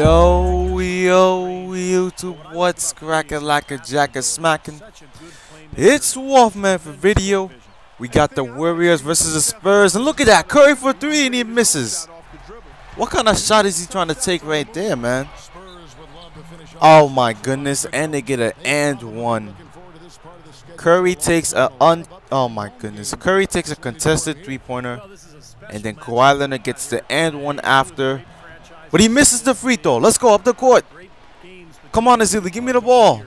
Yo, YouTube, what's cracking like a jacket smacking? It's Wolfman for video. We got the Warriors versus the Spurs, and look at that, Curry for three and he misses. What kind of shot is he trying to take right there, man? Oh my goodness, and they get an and one. Curry takes a Curry takes a contested three-pointer, and then Kawhi Leonard gets the and one after. But he misses the free throw. Let's go up the court. Come on, Azili. Give me the ball.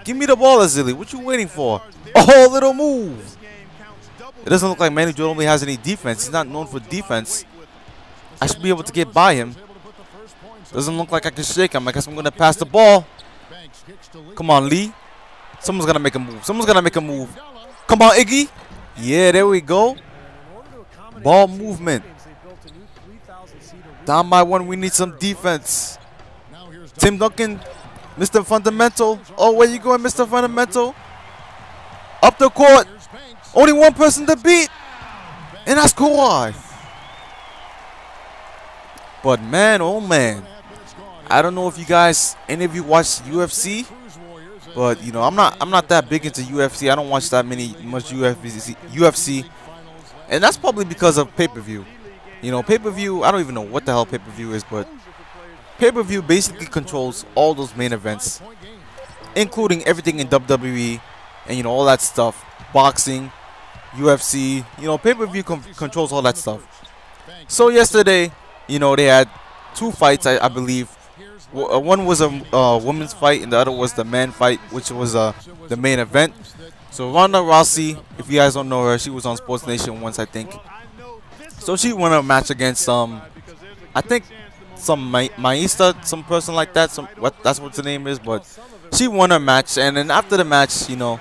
Give me the ball, Azili. What you waiting for? Oh, little move. It doesn't look like Manu Ginobili has any defense. He's not known for defense. I should be able to get by him. Doesn't look like I can shake him. I guess I'm going to pass the ball. Come on, Lee. Someone's going to make a move. Someone's going to make a move. Come on, Iggy. Yeah, there we go. Ball movement. Down by one, we need some defense. Tim Duncan, Mr. Fundamental. Oh, where you going, Mr. Fundamental? Up the court. Only one person to beat, and that's Kawhi. But man, oh man, I don't know if you guys, any of you watch UFC, but you know, I'm not that big into UFC. I don't watch that much UFC, and that's probably because of pay-per-view. You know, pay-per-view, I don't even know what the hell pay-per-view is, but pay-per-view basically controls all those main events, including everything in WWE and, you know, all that stuff. Boxing, UFC, you know, pay-per-view controls all that stuff. So yesterday, you know, they had two fights, I believe. One was a women's fight, and the other was the man fight, which was the main event. So Ronda Rousey, if you guys don't know her, she was on Sports Nation once, I think. So she won a match against I think some Maista, some person like that. That's what the name is. But she won her match, and then after the match, you know,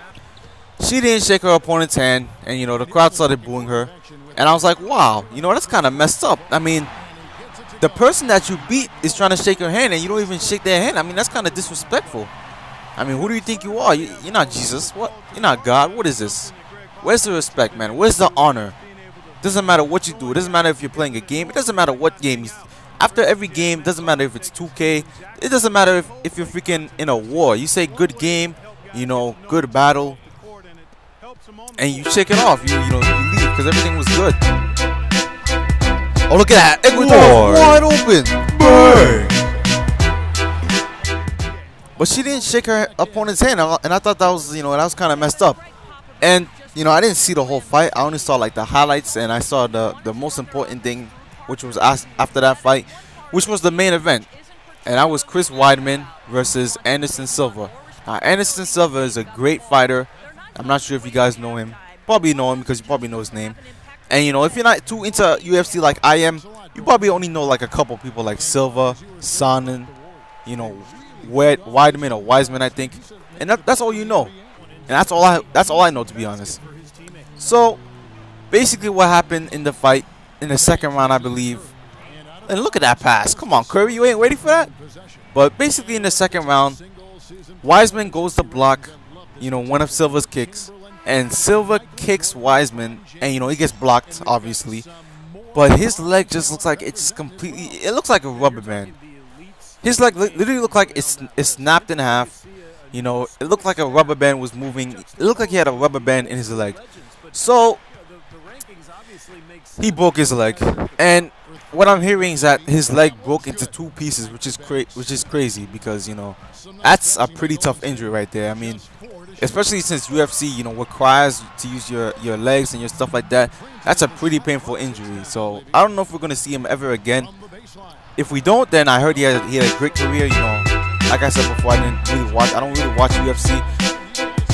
she didn't shake her opponent's hand, and you know, the crowd started booing her. And I was like, wow, you know, that's kind of messed up. I mean, the person that you beat is trying to shake your hand, and you don't even shake their hand. I mean, that's kind of disrespectful. I mean, who do you think you are? You're not Jesus. What? You're not God. What is this? Where's the respect, man? Where's the honor? Doesn't matter what you do. It doesn't matter if you're playing a game. It doesn't matter what game. After every game, it doesn't matter if it's 2K. It doesn't matter if you're freaking in a war. You say good game, you know, good battle, and you shake it off. You know, you leave because everything was good. Oh, look at that. Ecuador wide open. Bang. But she didn't shake her opponent's hand, and I thought that was, you know, that was kind of messed up. And you know, I didn't see the whole fight. I only saw like the highlights, and I saw the most important thing, which was after that fight, which was the main event. And that was Chris Weidman versus Anderson Silva. Now, Anderson Silva is a great fighter. I'm not sure if you guys know him. Probably know him because you probably know his name. And you know, if you're not too into UFC like I am, you probably only know like a couple people like Silva, Sonnen, you know, Weidman or Wiseman, I think. And that's all you know. And that's all I know, to be honest. So basically what happened in the fight in the second round, I believe. And look at that pass. Come on, Curry, you ain't ready for that? But basically in the second round, Wiseman goes to block, you know, one of Silva's kicks. And Silva kicks Wiseman, and you know, he gets blocked, obviously. But his leg just looks like it's completely, it looks like a rubber band. His leg literally looked like it's snapped in half. You know, it looked like a rubber band was moving. It looked like he had a rubber band in his leg. So he broke his leg, and what I'm hearing is that his leg broke into two pieces, which is crazy because, you know, that's a pretty tough injury right there. I mean, especially since UFC, you know, requires to use your legs and your stuff like that. That's a pretty painful injury. So I don't know if we're gonna see him ever again. If we don't, then I heard he had a great career. You know, like I said before, I don't really watch UFC.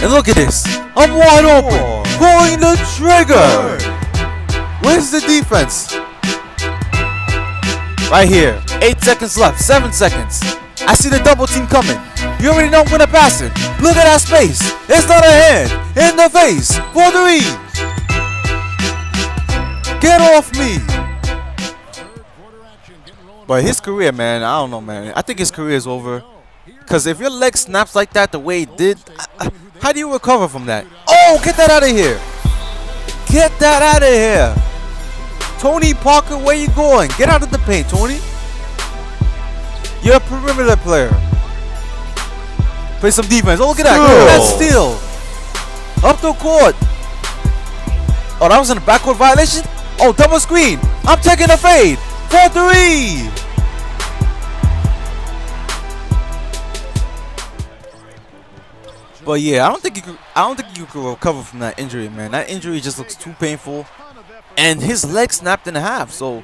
And look at this. I'm wide open. Pulling the trigger. Where's the defense? Right here. 8 seconds left. 7 seconds. I see the double team coming. You already know when to pass it. Look at that space. It's not a hand. In the face. For three. Get off me. But his career, man, I don't know, man. I think his career is over. Because if your leg snaps like that the way it did, how do you recover from that? Oh, get that out of here. Get that out of here. Tony Parker, where you going? Get out of the paint, Tony. You're a perimeter player. Play some defense. Oh, look at that. Look at that steal. Up the court. Oh, that was in a backcourt violation? Oh, double screen. I'm taking a fade. 4-3. But yeah, I don't think you could recover from that injury, man. That injury just looks too painful. And his leg snapped in half. So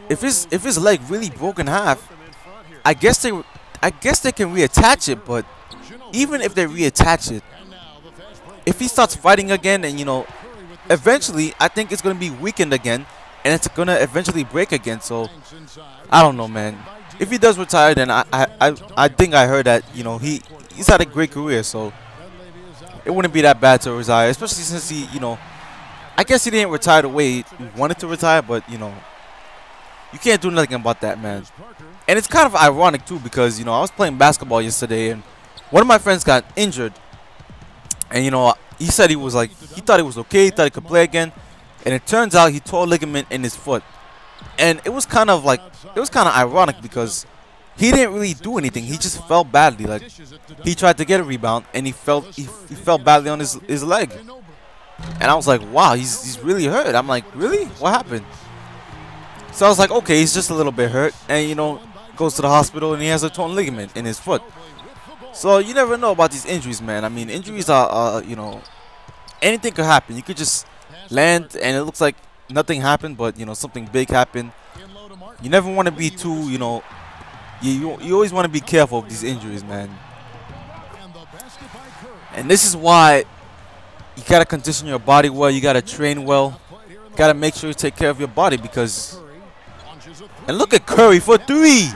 if his leg really broke in half, I guess they can reattach it, but even if they reattach it, if he starts fighting again, and eventually I think it's gonna be weakened again, and it's gonna eventually break again. So I don't know, man. If he does retire, then I think I heard that he's had a great career, so it wouldn't be that bad to retire, especially since he I guess he didn't retire the way he wanted to retire, but you can't do nothing about that, man. And it's kind of ironic too, because I was playing basketball yesterday, and one of my friends got injured, and he said he thought he was okay, he thought he could play again, and it turns out he tore a ligament in his foot. And it was kind of ironic because he didn't really do anything. He just fell badly. Like, he tried to get a rebound and he fell badly on his leg. And I was like, wow, he's really hurt. I'm like, really? What happened? So I was like, okay, he's just a little bit hurt, and goes to the hospital and he has a torn ligament in his foot. So you never know about these injuries, man. I mean, injuries are anything could happen. You could just land and it looks like nothing happened, but something big happened. You never want to be too you always want to be careful of these injuries, man. And this is why you gotta condition your body well. You gotta train well. You gotta make sure you take care of your body, because and look at Curry for 3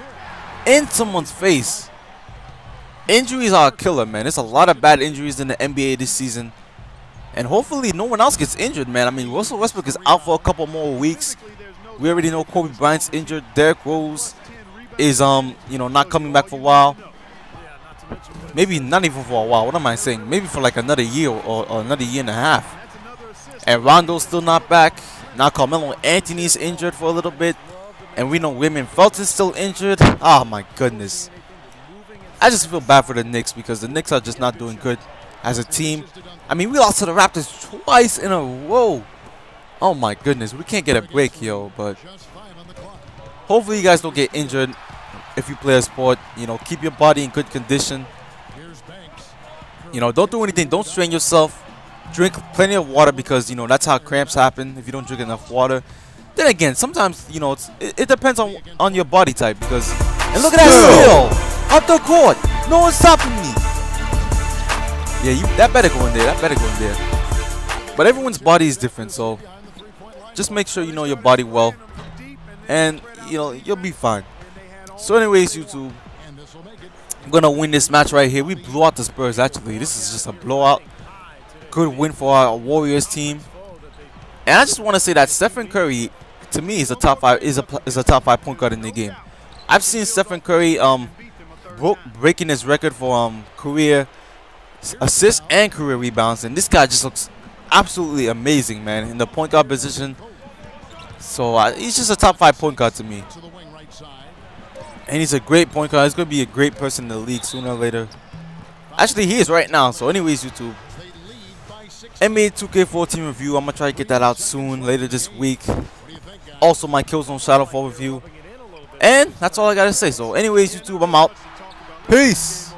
in someone's face. Injuries are a killer, man. There's a lot of bad injuries in the NBA this season, and hopefully no one else gets injured, man. I mean, Russell Westbrook is out for a couple more weeks. We already know Kobe Bryant's injured. Derrick Rose is not coming back for a while. Maybe not even for a while. What am I saying? Maybe for like another year or another year and a half. And Rondo's still not back. Now Carmelo Anthony's injured for a little bit, and we know Raymond Felton's still injured. Oh my goodness. I just feel bad for the Knicks, because the Knicks are just not doing good as a team. I mean, we lost to the Raptors twice in a row. Oh my goodness, we can't get a break, yo. But hopefully you guys don't get injured if you play a sport. Keep your body in good condition. Don't do anything. Don't strain yourself. Drink plenty of water, because that's how cramps happen if you don't drink enough water. Then again, sometimes it depends on your body type, because and look at that steal up the court. No one's stopping me. Yeah, that better go in there. That better go in there. But everyone's body is different, so just make sure you know your body well, and you'll be fine. So anyways, YouTube, I'm gonna win this match right here. We blew out the Spurs. Actually, this is just a blowout. Good win for our Warriors team. And I just want to say that Stephen Curry, to me, is a top 5 point guard in the game. I've seen Stephen Curry breaking his record for career assists and career rebounds, and this guy just looks absolutely amazing, man, in the point guard position. So he's just a top 5 point guard to me, and he's a great point guard. He's gonna be a great person in the league sooner or later. Actually, he is right now. So anyways, YouTube, NBA 2K14 review, I'm gonna try to get that out soon, later this week. Also my Killzone Shadowfall review, and that's all I gotta say. So anyways, YouTube, I'm out. Peace.